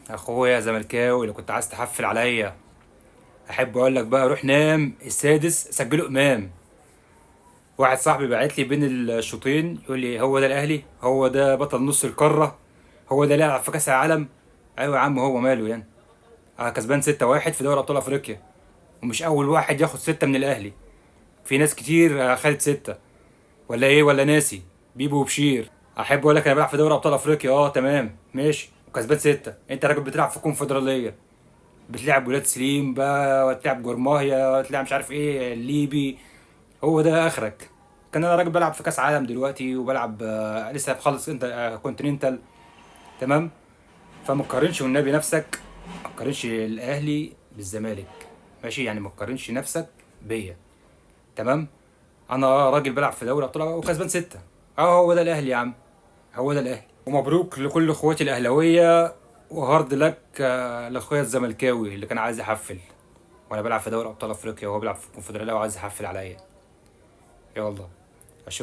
اخويا زملكاوي اللي كنت عايز تحفل عليا. احب اقول لك بقى روح نام السادس سجله امام. واحد صاحبي بعت لي بين الشوطين يقول لي هو ده الاهلي، هو ده بطل نص القاره، هو ده لاعب في كاس العالم. ايوه يا عم، هو ماله يعني؟ كسبان 6-1 في دوري ابطال افريقيا، ومش اول واحد ياخد 6 من الاهلي. في ناس كتير خدت 6. ولا ايه؟ ولا ناسي؟ بيبو وبشير. احب اقول لك انا بلعب في دوري ابطال افريقيا، تمام ماشي، وكسبان 6. انت راجل بتلعب في كونفدراليه، بتلعب ولاد سليم بقى، وتلعب جورماهيا، وتلعب مش عارف ايه الليبي. هو ده اخرك؟ كان انا راجل بلعب في كاس عالم دلوقتي، وبلعب لسه بخلص انت كونتيننتال. تمام. فما تقارنش والنبي نفسك، ما تقارنش الاهلي بالزمالك. ماشي يعني، ما تقارنش نفسك بيا. تمام. انا راجل بلعب في دوري ابطال وكسبان 6. هو ده الاهلي يا عم، هو ده الاهلي. ومبروك لكل اخواتي الاهلاويه، وهارد لك لاخويا الزملكاوي اللي كان عايز يحفل وانا بلعب في دوري ابطال افريقيا، وهو بيلعب في الكونفدراليه وعايز يحفل عليا. يلا.